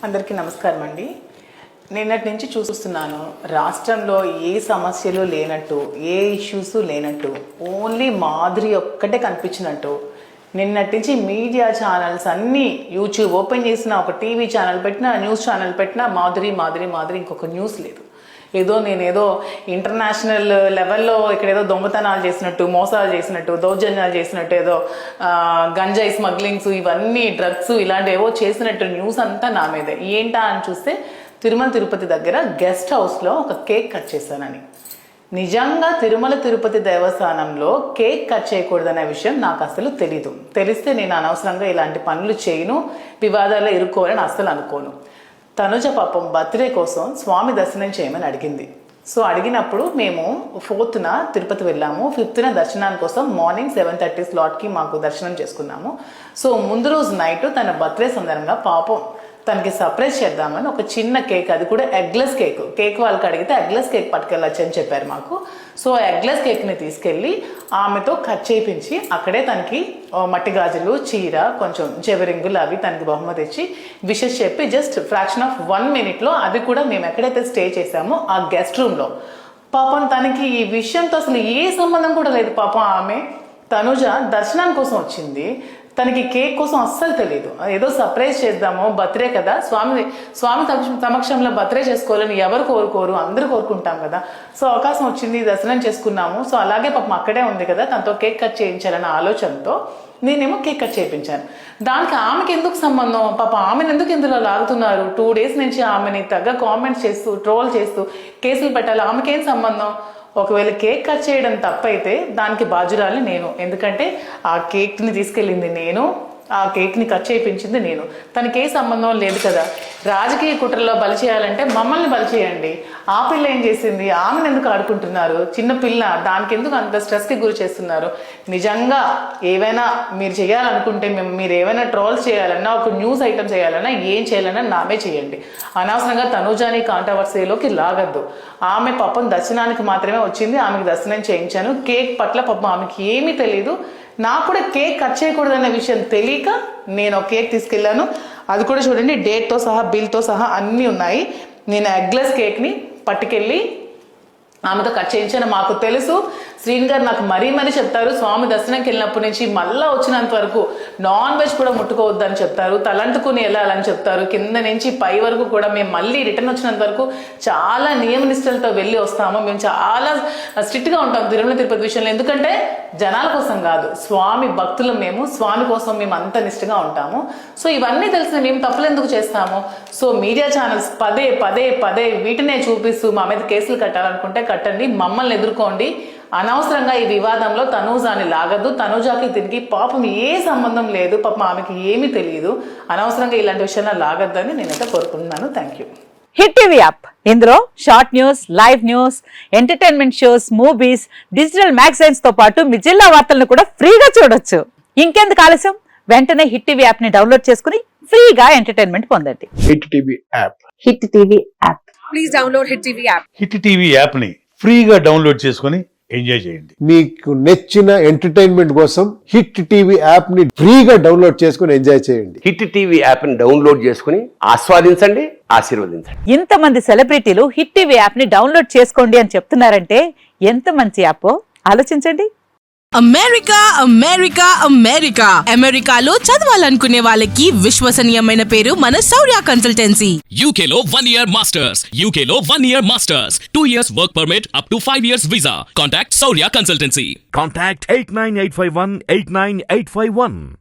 అందరికీ నమస్కారం అండి. నిన్నటి నుంచి చూస్తున్నాను రాష్ట్రంలో ఏ సమస్యలు లేనట్టు, ఏ ఇష్యూస్ లేనట్టు, ఓన్లీ మాధురి ఒక్కటే కనిపించినట్టు. నిన్నటి నుంచి మీడియా ఛానల్స్ అన్నీ యూట్యూబ్ ఓపెన్ చేసిన, ఒక టీవీ ఛానల్ పెట్టినా, న్యూస్ ఛానల్ పెట్టినా మాధురి మాధురి మాధురి, ఇంకొక న్యూస్ లేదు. నేనేదో ఇంటర్నేషనల్ లెవెల్లో ఇక్కడ ఏదో దొంగతనాలు చేసినట్టు, మోసాలు చేసినట్టు, దౌర్జన్యాలు చేసినట్టు, ఏదో గంజాయి స్మగ్లింగ్స్, ఇవన్నీ డ్రగ్స్ ఇలాంటివి ఏవో చేసినట్టు న్యూస్ అంతా నా మీదే. ఏంటా అని చూస్తే తిరుమల తిరుపతి దగ్గర గెస్ట్ హౌస్లో ఒక కేక్ కట్ చేశానని. నిజంగా తిరుమల తిరుపతి దేవస్థానంలో కేక్ కట్ చేయకూడదనే విషయం నాకు అసలు తెలీదు. తెలిస్తే నేను అనవసరంగా ఇలాంటి పనులు చేయను, వివాదాల్లో ఇరుక్కోవాలని అస్సలు అనుకోను. తనుజ పాపం బర్త్డే కోసం స్వామి దర్శనం చేయమని అడిగింది. సో అడిగినప్పుడు మేము 4th తిరుపతి వెళ్ళాము, 5th దర్శనాని కోసం మార్నింగ్ 7:30 స్లాట్కి మాకు దర్శనం చేసుకున్నాము. సో ముందు రోజు నైట్ తన బర్త్డే సందర్భంగా పాపం తనకి సర్ప్రైజ్ చేద్దామని ఒక చిన్న కేక్, అది కూడా ఎగ్లెస్ కేక్ వాళ్ళకి అడిగితే ఎగ్లెస్ కేక్ పట్టుకెళ్ళచ్చు అని చెప్పారు మాకు. సో ఎగ్లెస్ కేక్ని తీసుకెళ్ళి ఆమెతో కట్ చేయించి అక్కడే తనకి మట్టి గాజులు, చీర, కొంచెం జెవరింగులు అవి తనకి బహుమతి ఇచ్చి విషెస్ చెప్పి జస్ట్ ఫ్రాక్షన్ ఆఫ్ 1 minute అది కూడా మేము ఎక్కడైతే స్టే చేసామో ఆ గెస్ట్ రూమ్లో. పాపం తనకి ఈ విషయంతో అసలు ఏ సంబంధం కూడా లేదు. పాపం ఆమె తనుజ దర్శనం కోసం వచ్చింది, తనకి కేక్ కోసం అస్సలు తెలియదు. ఏదో సర్ప్రైజ్ చేద్దాము, బర్త్డే కదా, స్వామి సమక్షంలో బర్త్డే చేసుకోవాలని ఎవరు కోరుకోరు, అందరూ కోరుకుంటాం కదా. సో అవకాశం వచ్చింది, దర్శనం చేసుకున్నాము. సో అలాగే పాపం అక్కడే ఉంది కదా, తనతో కేక్ కట్ చేయించాలన్న ఆలోచనతో నేనేమో కేక్ కట్ చేయించాను. దానికి ఆమెకి ఎందుకు సంబంధం? పాప ఆమెను ఎందుకు ఇందులో లాగుతున్నారు? 2 days నుంచి ఆమెని తగ్గ కామెంట్స్ చేస్తూ, ట్రోల్ చేస్తూ కేసులు పెట్టాలి. ఆమెకేం సంబంధం? ఒకవేళ కేక్ కట్ చేయడం తప్పైతే దానికి బాధ్యురాలి నేను. ఎందుకంటే ఆ కేక్ని తీసుకెళ్ళింది నేను, ఆ కేక్ని కట్ చేయించింది నేను. తనకి ఏ సంబంధం లేదు కదా. రాజకీయ కుట్రలో బలి చేయాలంటే మమ్మల్ని బలి చేయండి. ఆ పిల్ల ఏం చేసింది? ఆమెను ఎందుకు ఆడుకుంటున్నారు? చిన్న పిల్ల, దానికి ఎందుకు అంత స్ట్రెస్కి గురి చేస్తున్నారు? నిజంగా ఏవైనా మీరు చేయాలనుకుంటే, మీరు ఏమైనా ట్రోల్స్ చేయాలన్నా, ఒక న్యూస్ ఐటమ్ చేయాలన్నా, ఏం చేయాలన్నా నామే చేయండి. అనవసరంగా తనుజాని కాంట్రవర్సీలోకి లాగద్దు. ఆమె పాపం దర్శనానికి మాత్రమే వచ్చింది, ఆమెకి దర్శనం చేయించాను. కేక్ పట్ల పాపం ఆమెకి ఏమీ తెలియదు. నాకు కూడా కేక్ కట్ చేయకూడదన్న విషయం తెలియక నేను ఒక కేక్ తీసుకెళ్ళాను. అది కూడా చూడండి, డేట్తో సహా, బిల్తో సహా అన్నీ ఉన్నాయి. నేను ఎగ్లెస్ కేక్ని పట్టుకెళ్ళి ఆమెతో కట్ చేయించాను. మాకు తెలుసు, శ్రీన్ గారు నాకు మరీ చెప్తారు, స్వామి దర్శనంకి వెళ్ళినప్పటి నుంచి మళ్ళీ వచ్చినంత వరకు నాన్ వెజ్ కూడా ముట్టుకోవద్దని చెప్తారు, తలంటుకుని వెళ్ళాలని చెప్తారు. కింద నుంచి పై వరకు కూడా మేము మళ్ళీ రిటర్న్ వచ్చినంత వరకు చాలా నియమ నిష్టలతో వెళ్ళి వస్తాము. మేము చాలా స్ట్రిక్ట్గా ఉంటాం తిరుమల తిరుపతి విషయంలో. ఎందుకంటే జనాల కోసం కాదు, స్వామి భక్తులు మేము, స్వామి కోసం మేము అంత నిష్టగా ఉంటాము. సో ఇవన్నీ తెలిసిన మేము తప్పులు ఎందుకు చేస్తాము? సో మీడియా ఛానల్స్ పదే పదే పదే వీటినే చూపిస్తూ మా మీద కేసులు కట్టాలనుకుంటే కట్టండి, మమ్మల్ని ఎదుర్కోండి. అనవసరంగా ఈ వివాదంలో తనూజాని లాగద్దు. తనూజాకి దీనికి పాపం ఏ సంబంధం లేదు, పాపం ఆమెకి ఏమీ తెలియదు. అనవసరంగా ఇలాంటి విషయాల్లో లాగద్దని నేనైతే కోరుకుంటున్నాను. Thank you. Hit TV app, ఇందులో short news, live news, entertainment shows, movies, digital magazines తో పాటు మీ జిల్లా వార్తలను కూడా ఫ్రీగా చూడొచ్చు. ఇంకెందుకు ఆలస్యం? వెంటనే హిట్ టీవీ యాప్ ని డౌన్లోడ్ చేసుకుని ఫ్రీగా ఎంటర్టైన్మెంట్ పొందండి. Hit TV app. Hit TV app. Please download hit TV app. Hit TV app ని ఫ్రీగా డౌన్లోడ్ చేసుకుని ఎంజాయ్ చేయండి. మీకు నచ్చిన ఎంటర్టైన్మెంట్ కోసం హిట్ టీవీ యాప్ ని ఫ్రీగా డౌన్లోడ్ చేసుకుని ఎంజాయ్ చేయండి. హిట్ టీవీ యాప్ ని డౌన్లోడ్ చేసుకుని ఆస్వాదించండి, ఆశీర్వదించండి. ఇంతమంది సెలబ్రిటీలు హిట్ టీవీ యాప్ ని డౌన్లోడ్ చేసుకోండి అని చెప్తున్నారంటే ఎంత మంచి యాప్ ఆలోచించండి. అమెరికా అమెరికా అమెరికా అమెరికాలో చదవాలనుకునే వాళ్ళకి విశ్వసనీయమైన పేరు మన శౌర్య కన్సల్టెన్సీ. UK లో 1 year masters. UK లో 1 year masters. 2 years work permit up to 5 years visa. Contact Saurya Consultancy. Contact 89851 89851.